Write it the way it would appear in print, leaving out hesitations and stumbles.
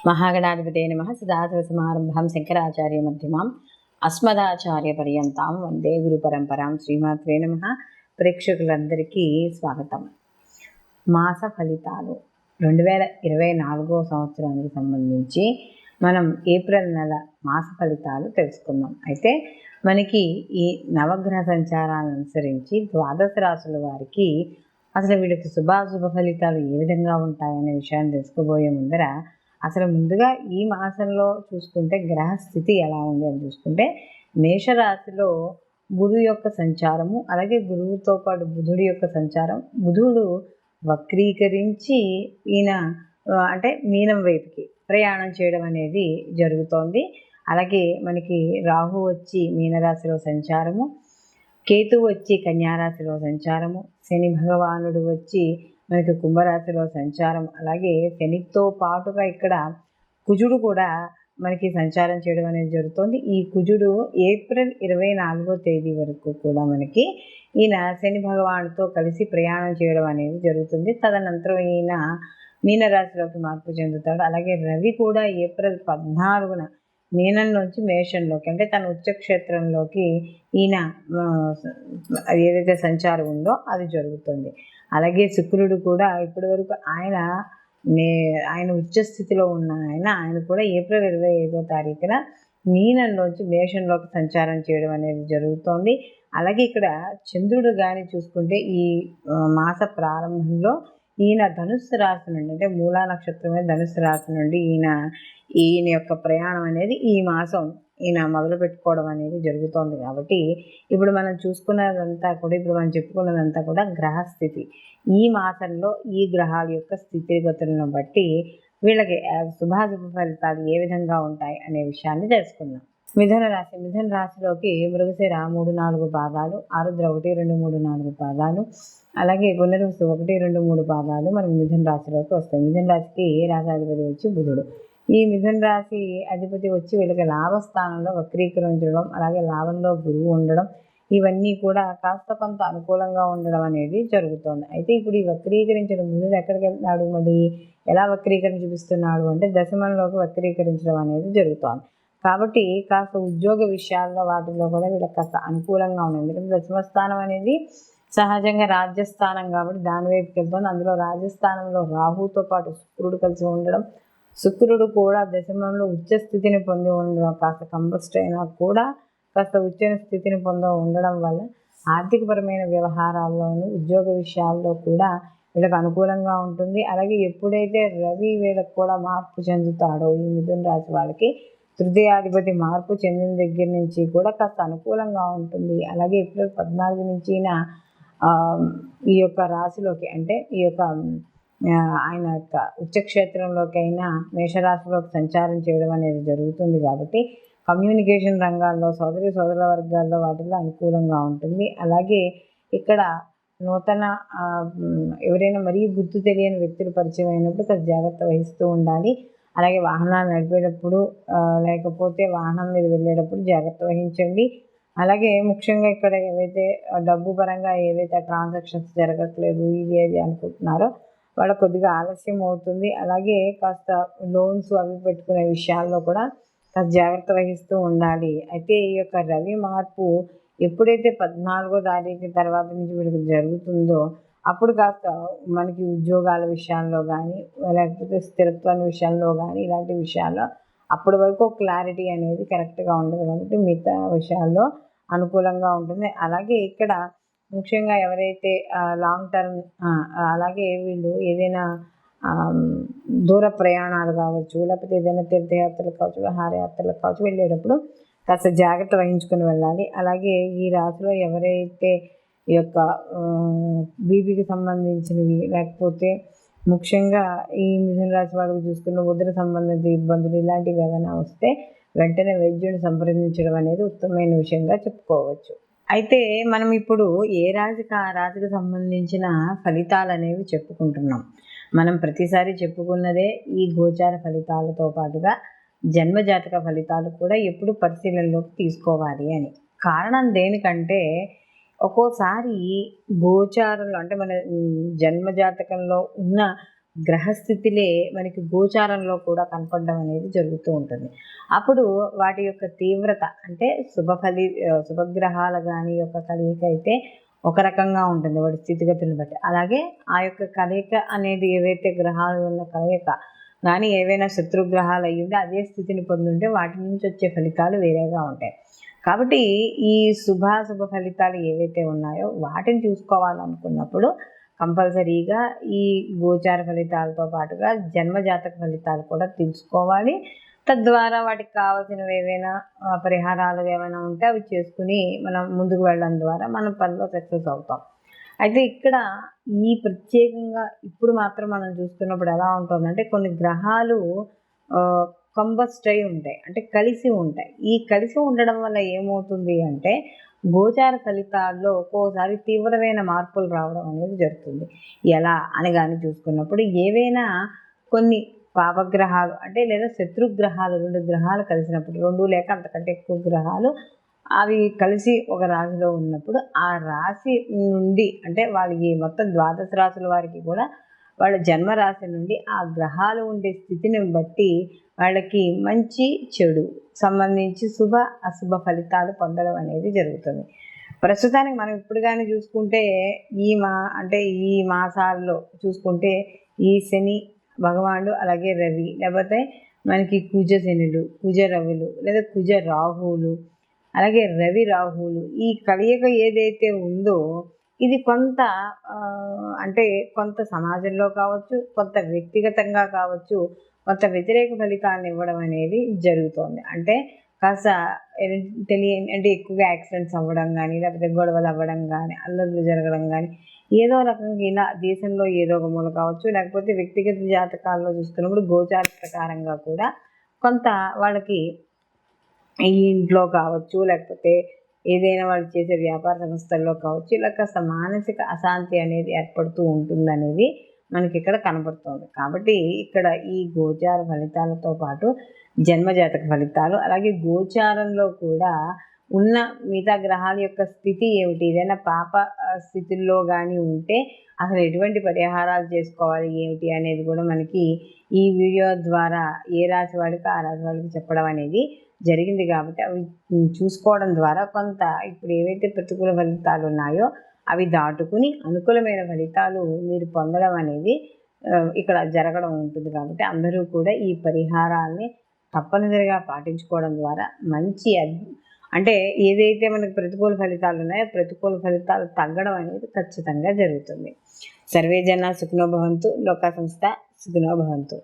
మహాగణాధిపతే నమః. సదాశివసమారంభాం శంకరాచార్య మధ్యమాం అస్మదాచార్య పర్యంతాం వందే గురు పరంపరాం. శ్రీమాత్రే నమః. ప్రేక్షకులందరికీ స్వాగతం. మాస ఫలితాలు 2024 సంవత్సరానికి సంబంధించి మనం ఏప్రిల్ నెల మాస ఫలితాలు తెలుసుకుందాం. అయితే మనకి ఈ నవగ్రహ సంచారాలను అనుసరించి ద్వాదశ రాశుల వారికి అసలు వీళ్ళకి శుభాశుభ ఫలితాలు ఏ విధంగా ఉంటాయనే విషయాన్ని తెలుసుకోబోయే ముందర అసలు ముందుగా ఈ మాసంలో చూసుకుంటే గ్రహస్థితి ఎలా ఉంది అని చూసుకుంటే మేషరాశిలో గురువు యొక్క సంచారము, అలాగే గురువుతో పాటు బుధుడి యొక్క సంచారం. బుధుడు వక్రీకరించి ఈయన అంటే మీనం వైపుకి ప్రయాణం చేయడం అనేది జరుగుతోంది. అలాగే మనకి రాహు వచ్చి మీనరాశిలో సంచారము, కేతువు వచ్చి కన్యారాశిలో సంచారము, శని భగవానుడు వచ్చి మనకి కుంభరాశిలో సంచారం, అలాగే శనితో పాటుగా ఇక్కడ కుజుడు కూడా మనకి సంచారం చేయడం అనేది జరుగుతుంది. ఈ కుజుడు ఏప్రిల్ 24వ తేదీ వరకు కూడా మనకి ఈయన శని భగవానుడితో కలిసి ప్రయాణం చేయడం అనేది జరుగుతుంది. తదనంతరం ఈయన మీనరాశిలోకి మార్పు చెందుతాడు. అలాగే రవి కూడా ఏప్రిల్ 14న మీనంలోంచి మేషంలోకి అంటే తన ఉచ్చక్షేత్రంలోకి ఈయన ఏదైతే సంచారం ఉందో అది జరుగుతుంది. అలాగే శుక్రుడు కూడా ఇప్పటి వరకు ఆయన ఉచ్చస్థితిలో ఉన్న ఆయన కూడా ఏప్రిల్ 25వ తారీఖున మీనంలోంచి మేషంలోకి సంచారం చేయడం అనేది జరుగుతోంది. అలాగే ఇక్కడ చంద్రుడు కానీ చూసుకుంటే ఈ మాస ప్రారంభంలో ఈయన ధనుస్సు రాశి నుండి అంటే మూలా నక్షత్రమే ధనుస్సు రాశి నుండి ఈయన యొక్క ప్రయాణం అనేది ఈ మాసం ఈయన మొదలు పెట్టుకోవడం అనేది జరుగుతోంది. కాబట్టి ఇప్పుడు మనం చూసుకున్నదంతా కూడా ఇప్పుడు మనం చెప్పుకున్నదంతా కూడా గ్రహస్థితి. ఈ మాసంలో ఈ గ్రహాల యొక్క స్థితిగతులను బట్టి వీళ్ళకి శుభాశుభ ఫలితాలు ఏ విధంగా ఉంటాయి అనే విషయాన్ని తెలుసుకుందాం. మిథున రాశిలోకి మృగశిర 3-4 పాదాలు, ఆరుద్ర 1, 2, 3, 4 పాదాలు, అలాగే పునర్వసు 1, 2, 3 పాదాలు మనకి మిథున రాశిలోకి వస్తాయి. మిథున రాశికి రాశాధిపతి వచ్చి బుధుడు. ఈ మిథున రాశి అధిపతి వచ్చి వీళ్ళకి లాభస్థానంలో వక్రీకరించడం, అలాగే లాభంలో గురువు ఉండడం, ఇవన్నీ కూడా కాస్త కొంత అనుకూలంగా ఉండడం అనేది జరుగుతుంది. అయితే ఇప్పుడు ఈ వక్రీకరించిన బుధుడు ఎక్కడికి వెళ్తున్నాడు, మళ్ళీ ఎలా వక్రీకరణ చూపిస్తున్నాడు అంటే దశమంలోకి వక్రీకరించడం అనేది జరుగుతోంది. కాబట్టి కాస్త ఉద్యోగ విషయాల్లో వాటిల్లో కూడా వీళ్ళకి కాస్త అనుకూలంగా ఉంది. ఎందుకంటే దశమస్థానం అనేది సహజంగా రాజ్యస్థానం కాబట్టి దాని వైపుకి వెళ్తుంది. అందులో రాజస్థానంలో రాహుతో పాటు శుక్రుడు కలిసి ఉండడం, శుక్రుడు కూడా దశమంలో ఉచ్చ స్థితిని పొంది ఉండడం, కాస్త కంబస్ట్ అయినా కూడా కాస్త ఉచ్చ స్థితిని ఉండడం వల్ల ఆర్థికపరమైన వ్యవహారాల్లోనూ ఉద్యోగ విషయాల్లో కూడా వీళ్ళకి అనుకూలంగా ఉంటుంది. అలాగే ఎప్పుడైతే రవి వీళ్ళకి కూడా మార్పు చెందుతాడో ఈ మిథున రాశి వాళ్ళకి తృతీయాధిపతి మార్పు చెందిన దగ్గర నుంచి కూడా కాస్త అనుకూలంగా ఉంటుంది. అలాగే ఏప్రిల్ 14 నుంచి ఈ యొక్క రాశిలోకి అంటే ఈ యొక్క ఆయన యొక్క ఉచ్చక్షేత్రంలోకి అయినా మేషరాశిలోకి సంచారం చేయడం అనేది జరుగుతుంది. కాబట్టి కమ్యూనికేషన్ రంగాల్లో సోదరుల వర్గాల్లో వాటిల్లో అనుకూలంగా ఉంటుంది. అలాగే ఇక్కడ నూతన ఎవరైనా మరీ గుర్తు తెలియని వ్యక్తులు పరిచయం అయినప్పుడు కాస్త జాగ్రత్త వహిస్తూ ఉండాలి. అలాగే వాహనాలు నడిపేటప్పుడు లేకపోతే వాహనం మీద వెళ్ళేటప్పుడు జాగ్రత్త వహించండి. అలాగే ముఖ్యంగా ఇక్కడ ఏవైతే డబ్బు పరంగా ఏవైతే ట్రాన్సాక్షన్స్ జరగట్లేదు ఇది అది అనుకుంటున్నారో వాళ్ళకి కొద్దిగా ఆలస్యం అవుతుంది. అలాగే కాస్త లోన్స్ అవి పెట్టుకునే విషయాల్లో కూడా కాస్త జాగ్రత్త వహిస్తూ ఉండాలి. అయితే ఈ యొక్క రవి మార్పు ఎప్పుడైతే 14వ తారీఖు తర్వాత నుంచి వీళ్ళకి జరుగుతుందో అప్పుడు కాస్త మనకి ఉద్యోగాల విషయాల్లో కానీ లేకపోతే స్థిరత్వం విషయంలో కానీ ఇలాంటి విషయాల్లో అప్పటి వరకు క్లారిటీ అనేది కరెక్ట్గా ఉండదు. కాబట్టి మిగతా విషయాల్లో అనుకూలంగా ఉంటుంది. అలాగే ఇక్కడ ముఖ్యంగా ఎవరైతే లాంగ్ టర్మ్ అలాగే వీళ్ళు ఏదైనా దూర ప్రయాణాలు కావచ్చు, లేకపోతే ఏదైనా తీర్థయాత్రలు కావచ్చు, విహారయాత్రలు కావచ్చు వెళ్ళేటప్పుడు కాస్త జాగ్రత్త వహించుకొని వెళ్ళాలి. అలాగే ఈ రాశిలో ఎవరైతే ఈ యొక్క బీపీకి సంబంధించినవి లేకపోతే ముఖ్యంగా ఈ మిథున రాశి వాళ్ళకి చూసుకున్న ఉదర సంబంధిత ఇబ్బందులు ఇలాంటివి ఏదైనా వస్తే వెంటనే వైద్యుడిని సంప్రదించడం అనేది ఉత్తమమైన విషయంగా చెప్పుకోవచ్చు. అయితే మనం ఇప్పుడు ఏ రాశికి ఆ రాశికి సంబంధించిన ఫలితాలు అనేవి చెప్పుకుంటున్నాం. మనం ప్రతిసారి చెప్పుకున్నదే ఈ గోచార ఫలితాలతో పాటుగా జన్మజాతక ఫలితాలు కూడా ఎప్పుడు పరిశీలనలోకి తీసుకోవాలి అని. కారణం దేనికంటే ఒక్కోసారి గోచారంలో అంటే మన జన్మజాతకంలో ఉన్న గ్రహస్థితిలే మనకి గోచారంలో కూడా కనపడడం అనేది జరుగుతూ ఉంటుంది. అప్పుడు వాటి యొక్క తీవ్రత అంటే శుభగ్రహాల కానీ యొక్క కలయిక అయితే ఒక రకంగా ఉంటుంది వాడి స్థితిగతులను బట్టి. అలాగే ఆ యొక్క కలయిక అనేది ఏవైతే గ్రహాలు ఉన్న కలయిక కానీ ఏవైనా శత్రుగ్రహాలు అయ్యుంటే అదే స్థితిని పొందుంటే వాటి నుంచి వచ్చే ఫలితాలు వేరేగా ఉంటాయి. కాబట్టి ఈ శుభాశుభ ఫలితాలు ఏవైతే ఉన్నాయో వాటిని చూసుకోవాలనుకున్నప్పుడు కంపల్సరీగా ఈ గోచార ఫలితాలతో పాటుగా జన్మజాతక ఫలితాలు కూడా తెలుసుకోవాలి. తద్వారా వాటికి కావాల్సినవి ఏవైనా పరిహారాలు ఏమైనా ఉంటే అవి చేసుకుని మనం ముందుకు వెళ్ళడం ద్వారా మనం పనిలో సక్సెస్ అవుతాం. అయితే ఇక్కడ ఈ ప్రత్యేకంగా ఇప్పుడు మాత్రం మనం చూస్తున్నప్పుడు ఎలా ఉంటుందంటే కొన్ని గ్రహాలు కంబస్ట్ అయి ఉంటాయి, అంటే కలిసి ఉంటాయి. ఈ కలిసి ఉండడం వల్ల ఏమవుతుంది అంటే గోచార ఫలితాల్లో ఒక్కోసారి తీవ్రమైన మార్పులు రావడం అనేది జరుగుతుంది. ఎలా అని కానీ చూసుకున్నప్పుడు ఏవైనా కొన్ని పాపగ్రహాలు అంటే లేదా శత్రుగ్రహాలు 2 గ్రహాలు కలిసినప్పుడు 2 లేక అంతకంటే ఎక్కువ గ్రహాలు అవి కలిసి ఒక రాశిలో ఉన్నప్పుడు ఆ రాశి నుండి అంటే వాళ్ళకి మొత్తం 12 రాశుల వారికి కూడా వాళ్ళ జన్మరాశి నుండి ఆ గ్రహాలు ఉండే స్థితిని బట్టి వాళ్ళకి మంచి చెడు సంబంధించి శుభ అశుభ ఫలితాలు పొందడం అనేది జరుగుతుంది. ప్రస్తుతానికి మనం ఇప్పుడు కానీ చూసుకుంటే ఈ మాసాల్లో చూసుకుంటే ఈ శని భగవానుడు అలాగే రవి లేకపోతే మనకి కుజ శనులు కుజ రవులు లేదా కుజ రాహువులు అలాగే రవి రాహువులు ఈ కలయిక ఏదైతే ఉందో ఇది కొంత అంటే కొంత సమాజంలో కావచ్చు, కొంత వ్యక్తిగతంగా కావచ్చు, కొంత వ్యతిరేక ఫలితాలను ఇవ్వడం అనేది జరుగుతుంది. అంటే కాస్త తెలియని అంటే ఎక్కువగా యాక్సిడెంట్స్ అవ్వడం కానీ లేకపోతే గొడవలు అవ్వడం కానీ అల్లర్లు జరగడం కానీ ఏదో రకంగా ఇలా దేశంలో ఏదో ఒక మూల కావచ్చు, లేకపోతే వ్యక్తిగత జాతకాల్లో చూసుకున్నప్పుడు గోచార ప్రకారంగా కూడా కొంత వాళ్ళకి ఈ ఇంట్లో కావచ్చు లేకపోతే ఏదైనా వాళ్ళు చేసే వ్యాపార సంస్థల్లో కావచ్చు ఇలా కాస్త మానసిక అశాంతి అనేది ఏర్పడుతూ ఉంటుందనేది మనకి ఇక్కడ కనబడుతుంది. కాబట్టి ఇక్కడ ఈ గోచార ఫలితాలతో పాటు జన్మజాతక ఫలితాలు అలాగే గోచారంలో కూడా ఉన్న మిగతా గ్రహాల యొక్క స్థితి ఏమిటి, ఏదైనా పాప స్థితుల్లో కానీ ఉంటే అసలు ఎటువంటి పరిహారాలు చేసుకోవాలి ఏమిటి అనేది కూడా మనకి ఈ వీడియో ద్వారా ఏ రాశి వాళ్ళకి ఆ రాశి వాళ్ళకి చెప్పడం అనేది జరిగింది. కాబట్టి అవి చూసుకోవడం ద్వారా కొంత ఇప్పుడు ఏవైతే ప్రతికూల ఫలితాలు ఉన్నాయో అవి దాటుకుని అనుకూలమైన ఫలితాలు మీరు పొందడం అనేది ఇక్కడ జరగడం ఉంటుంది. కాబట్టి అందరూ కూడా ఈ పరిహారాల్ని తప్పనిసరిగా పాటించుకోవడం ద్వారా మంచి అంటే ఏదైతే మనకు ప్రతికూల ఫలితాలు ఉన్నాయో ప్రతికూల ఫలితాలు తగ్గడం అనేది ఖచ్చితంగా జరుగుతుంది. సర్వే జన సుఖినో భవంతు, లోకా సంస్థ సుఖినో భవంతు.